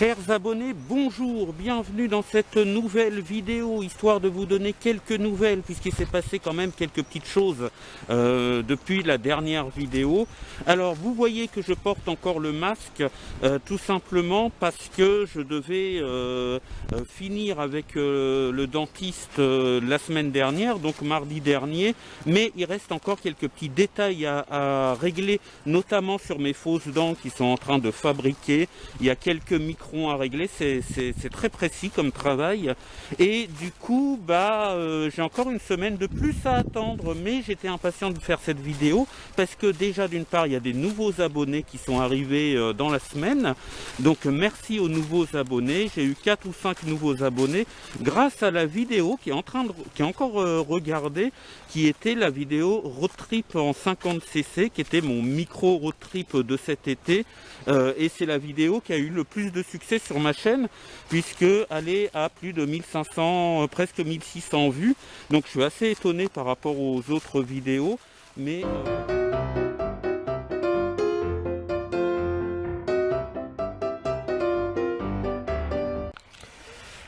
Chers abonnés, bonjour, bienvenue dans cette nouvelle vidéo, histoire de vous donner quelques nouvelles, puisqu'il s'est passé quand même quelques petites choses depuis la dernière vidéo. Alors vous voyez que je porte encore le masque, tout simplement parce que je devais finir avec le dentiste la semaine dernière, donc mardi dernier, mais il reste encore quelques petits détails à régler, notamment sur mes fausses dents qui sont en train de fabriquer. Il y a quelques microns à régler, c'est très précis comme travail, et du coup j'ai encore une semaine de plus à attendre, mais j'étais impatient de faire cette vidéo parce que déjà d'une part il y a des nouveaux abonnés qui sont arrivés dans la semaine, donc merci aux nouveaux abonnés. J'ai eu 4 ou 5 nouveaux abonnés grâce à la vidéo qui est encore regardée, qui était la vidéo road trip en 50cc, qui était mon micro road trip de cet été, et c'est la vidéo qui a eu le plus de succès sur ma chaîne, puisque elle est à plus de 1500, presque 1600 vues, donc je suis assez étonné par rapport aux autres vidéos, mais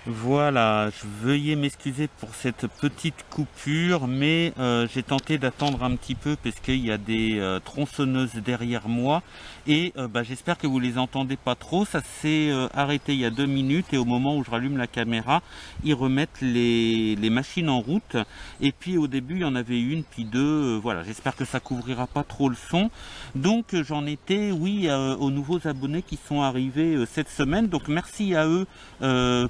voilà, veuillez m'excuser pour cette petite coupure, mais j'ai tenté d'attendre un petit peu parce qu'il y a des tronçonneuses derrière moi, et j'espère que vous les entendez pas trop. Ça s'est arrêté il y a 2 minutes, et au moment où je rallume la caméra, ils remettent les machines en route, et puis au début il y en avait une, puis deux, voilà, j'espère que ça couvrira pas trop le son. Donc j'en étais, oui, aux nouveaux abonnés qui sont arrivés cette semaine, donc merci à eux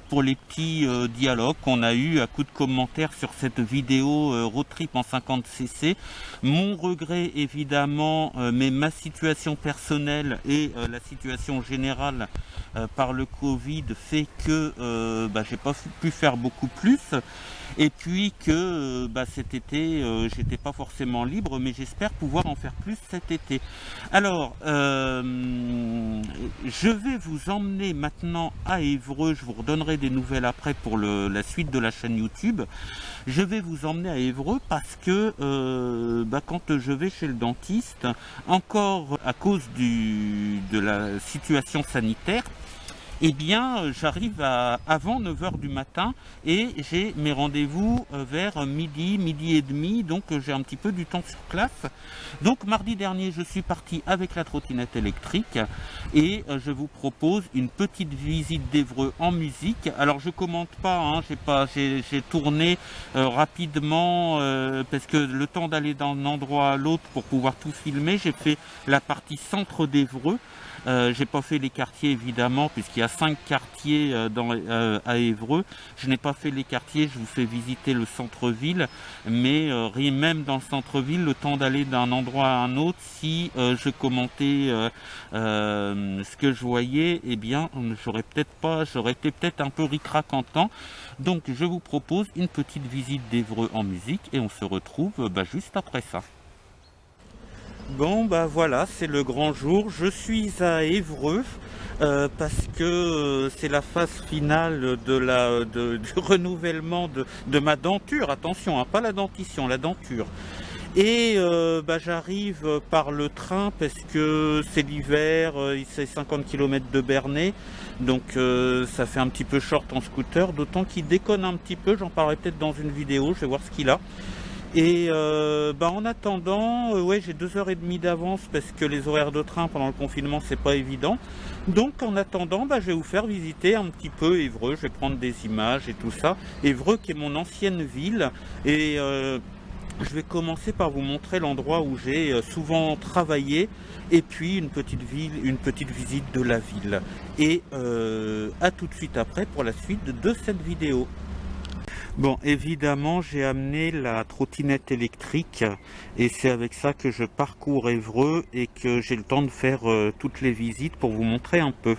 pour les petits dialogues qu'on a eu à coup de commentaires sur cette vidéo road trip en 50cc. Mon regret évidemment, mais ma situation personnelle et la situation générale par le Covid fait que j'ai pas pu faire beaucoup plus, et puis que cet été j'étais pas forcément libre, mais j'espère pouvoir en faire plus cet été. Alors je vais vous emmener maintenant à Évreux. Je vous redonnerai des nouvelles après pour la suite de la chaîne YouTube. Je vais vous emmener à Évreux parce que quand je vais chez le dentiste, encore à cause de la situation sanitaire, eh bien j'arrive avant 9h du matin, et j'ai mes rendez-vous vers midi et demi, donc j'ai un petit peu du temps sur place. Donc mardi dernier je suis parti avec la trottinette électrique, et je vous propose une petite visite d'Évreux en musique. Alors je commente pas, hein, j'ai tourné rapidement parce que le temps d'aller d'un endroit à l'autre pour pouvoir tout filmer, j'ai fait la partie centre d'Évreux. J'ai pas fait les quartiers évidemment, puisqu'il y a 5 quartiers à Évreux. Je n'ai pas fait les quartiers, je vous fais visiter le centre-ville, mais même dans le centre-ville, le temps d'aller d'un endroit à un autre, si je commentais ce que je voyais, eh bien j'aurais été peut-être un peu ric-rac en temps. Donc je vous propose une petite visite d'Évreux en musique, et on se retrouve juste après ça. Bon voilà, c'est le grand jour. Je suis à Évreux parce que c'est la phase finale du renouvellement de ma denture. Attention, hein, pas la dentition, la denture. Et j'arrive par le train parce que c'est l'hiver, c'est 50 km de Bernay, donc ça fait un petit peu short en scooter, d'autant qu'il déconne un petit peu. J'en parlerai peut-être dans une vidéo, je vais voir ce qu'il a. Et en attendant, j'ai 2h30 d'avance parce que les horaires de train pendant le confinement c'est pas évident. Donc en attendant, je vais vous faire visiter un petit peu Évreux. Je vais prendre des images et tout ça. Évreux qui est mon ancienne ville, et je vais commencer par vous montrer l'endroit où j'ai souvent travaillé, et puis une petite visite de la ville. Et à tout de suite après pour la suite de cette vidéo. Bon, évidemment, j'ai amené la trottinette électrique, et c'est avec ça que je parcours Évreux et que j'ai le temps de faire toutes les visites pour vous montrer un peu.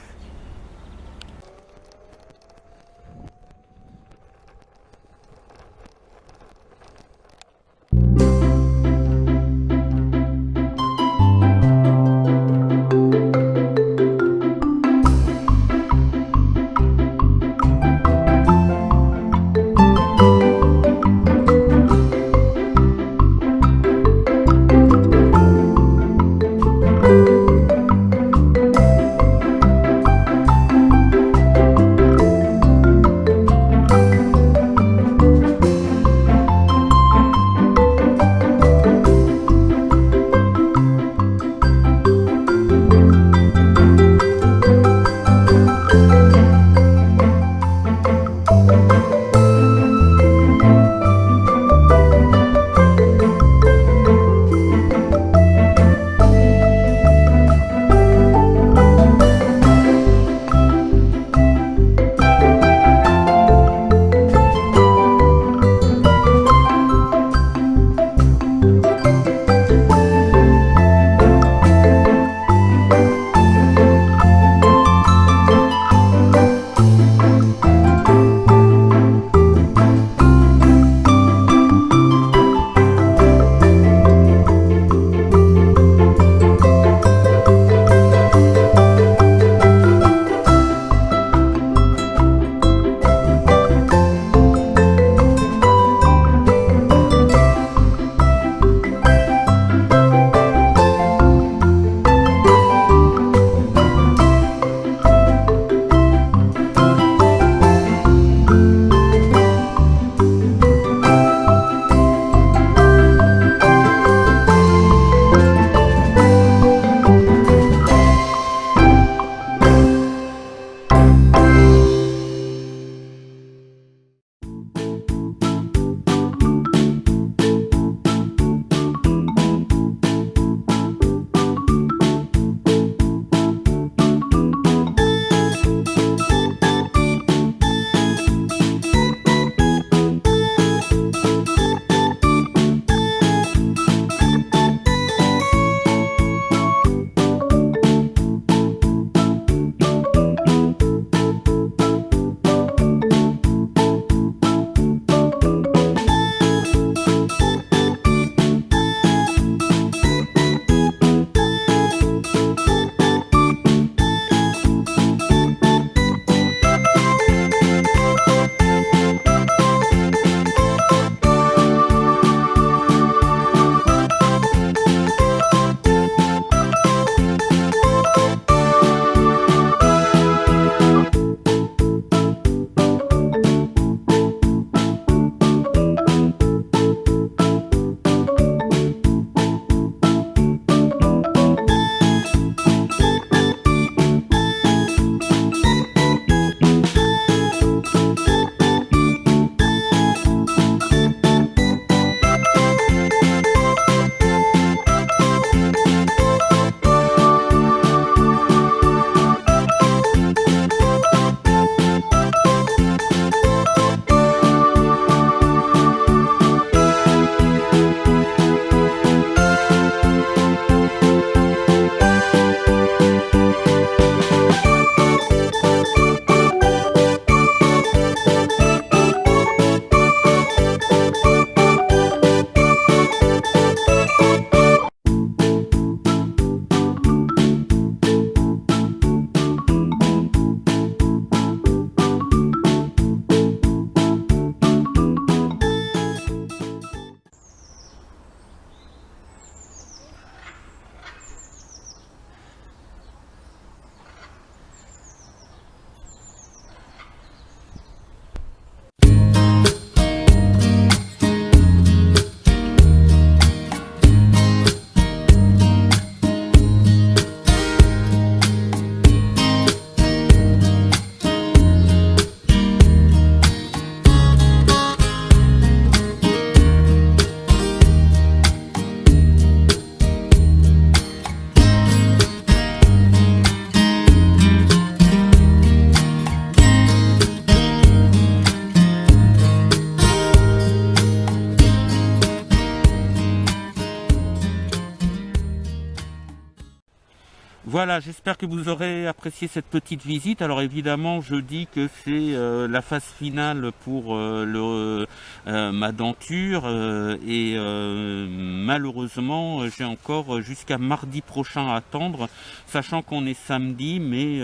Voilà, j'espère que vous aurez apprécié cette petite visite. Alors évidemment, je dis que c'est la phase finale pour ma denture et malheureusement, j'ai encore jusqu'à mardi prochain à attendre, sachant qu'on est samedi, mais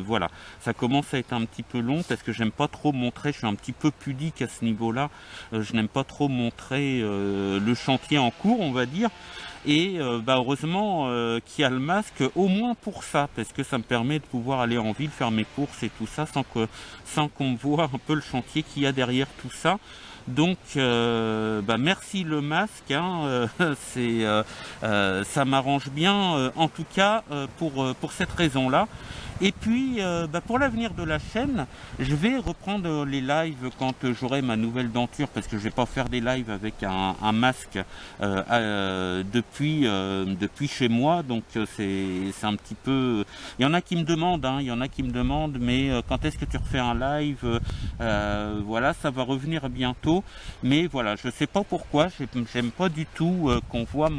voilà, ça commence à être un petit peu long parce que j'aime pas trop montrer, je suis un petit peu pudique à ce niveau-là, je n'aime pas trop montrer le chantier en cours, on va dire. Et heureusement qu'il y a le masque, au moins pour ça, parce que ça me permet de pouvoir aller en ville, faire mes courses et tout ça, sans qu'on me voit un peu le chantier qu'il y a derrière tout ça. Donc merci le masque, hein, ça m'arrange bien, en tout cas pour cette raison-là. Et puis pour l'avenir de la chaîne, je vais reprendre les lives quand j'aurai ma nouvelle denture, parce que je vais pas faire des lives avec un masque depuis chez moi, donc c'est un petit peu. Il y en a qui me demandent, mais quand est-ce que tu refais un live? Voilà, ça va revenir bientôt, mais voilà, je sais pas pourquoi, j'aime pas du tout qu'on voit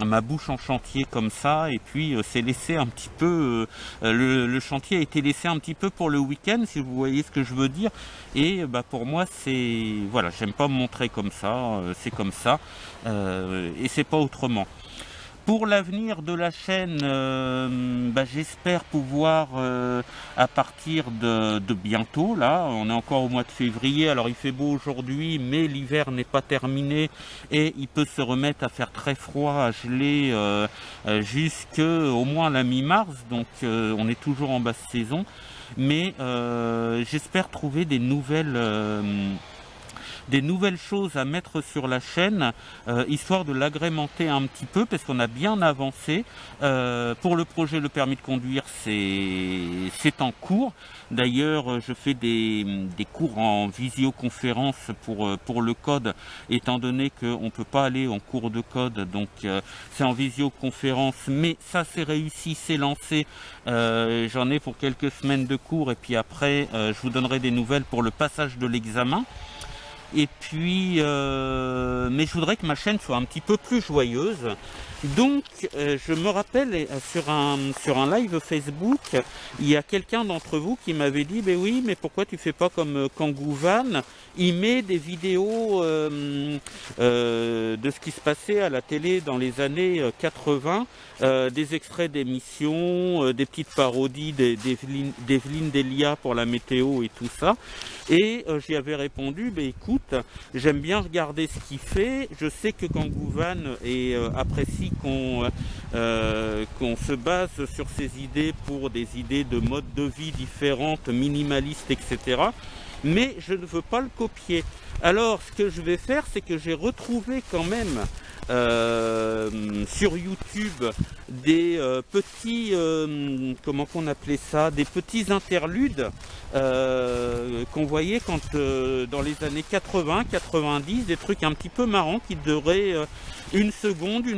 ma bouche en chantier comme ça, et puis c'est laissé un petit peu, le chantier a été laissé un petit peu pour le week-end, si vous voyez ce que je veux dire, et pour moi c'est, voilà, j'aime pas me montrer comme ça, c'est comme ça, et c'est pas autrement. Pour l'avenir de la chaîne, j'espère pouvoir, à partir de bientôt, là, on est encore au mois de février, alors il fait beau aujourd'hui, mais l'hiver n'est pas terminé et il peut se remettre à faire très froid, à geler jusqu'au moins la mi-mars, donc on est toujours en basse saison, mais j'espère trouver des nouvelles choses à mettre sur la chaîne, histoire de l'agrémenter un petit peu, parce qu'on a bien avancé. Pour le projet Le Permis de Conduire, c'est en cours. D'ailleurs, je fais des cours en visioconférence pour le code, étant donné qu'on ne peut pas aller en cours de code, donc c'est en visioconférence, mais ça c'est réussi, c'est lancé. J'en ai pour quelques semaines de cours, et puis après, je vous donnerai des nouvelles pour le passage de l'examen. Et puis, mais je voudrais que ma chaîne soit un petit peu plus joyeuse. Donc, je me rappelle sur un live Facebook, il y a quelqu'un d'entre vous qui m'avait dit, ben oui, mais pourquoi tu fais pas comme Kangoo Van? Il met des vidéos de ce qui se passait à la télé dans les années 80, des extraits d'émissions, des petites parodies d'Evelyne Delia pour la météo et tout ça. Et j'y avais répondu, écoute, j'aime bien regarder ce qu'il fait, je sais que Kangoo Van apprécie qu'on se base sur ses idées pour des idées de mode de vie différentes, minimalistes, etc. Mais je ne veux pas le copier. Alors ce que je vais faire, c'est que j'ai retrouvé quand même sur YouTube des petits, comment qu'on appelait ça, des petits interludes qu'on voyait quand dans les années 80-90, des trucs un petit peu marrants qui duraient une seconde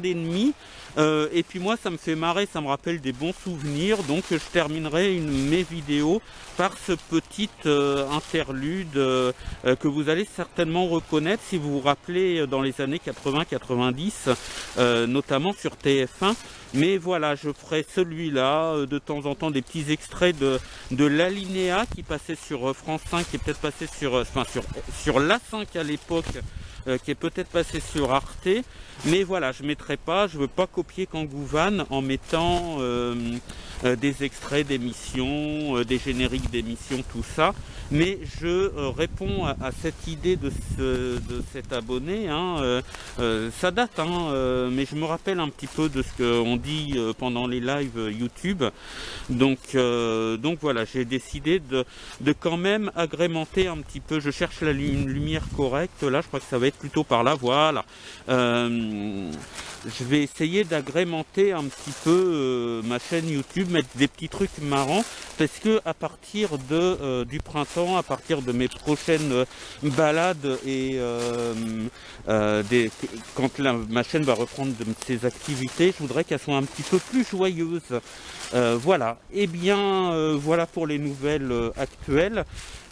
et demie. Et puis moi ça me fait marrer, ça me rappelle des bons souvenirs, donc je terminerai mes vidéos par ce petit interlude que vous allez certainement reconnaître si vous vous rappelez dans les années 80-90, notamment sur TF1. Mais voilà, je ferai celui-là, de temps en temps des petits extraits de l'Alinéa qui passait sur France 5, qui est peut-être passé sur l'A5 à l'époque, qui est peut-être passé sur Arte, mais voilà, je mettrai pas, je veux pas copier Kangoo Van en mettant des extraits d'émissions, des génériques d'émissions, tout ça, mais je réponds à cette idée de cet abonné, hein, ça date, hein, mais je me rappelle un petit peu de ce qu'on dit pendant les lives YouTube, donc voilà, j'ai décidé de quand même agrémenter un petit peu, je cherche une lumière correcte, là je crois que ça va être plutôt par là, voilà. Je vais essayer d'agrémenter un petit peu ma chaîne YouTube, mettre des petits trucs marrants, parce que à partir du printemps, à partir de mes prochaines balades et quand ma chaîne va reprendre de ses activités, je voudrais qu'elle soit un petit peu plus joyeuse. Voilà, et bien voilà pour les nouvelles actuelles.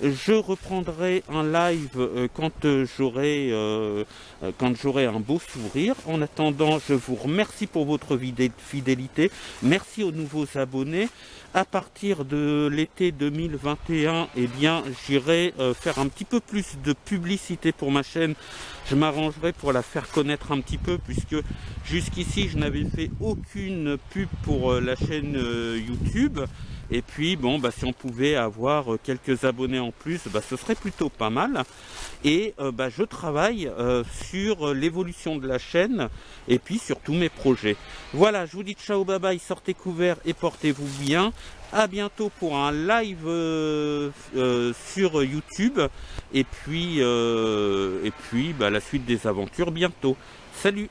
Je reprendrai un live quand j'aurai un beau sourire. En attendant, Vraiment, je vous remercie pour votre fidélité. Merci aux nouveaux abonnés. À partir de l'été 2021, eh bien, j'irai faire un petit peu plus de publicité pour ma chaîne. Je m'arrangerai pour la faire connaître un petit peu, puisque jusqu'ici, je n'avais fait aucune pub pour la chaîne YouTube. Et puis, bon, bah, si on pouvait avoir quelques abonnés en plus, bah, ce serait plutôt pas mal. Et bah, je travaille sur l'évolution de la chaîne et puis sur tous mes projets. Voilà, je vous dis ciao, bye bye, sortez couverts et portez-vous bien. À bientôt pour un live sur YouTube. Et puis bah, la suite des aventures bientôt. Salut!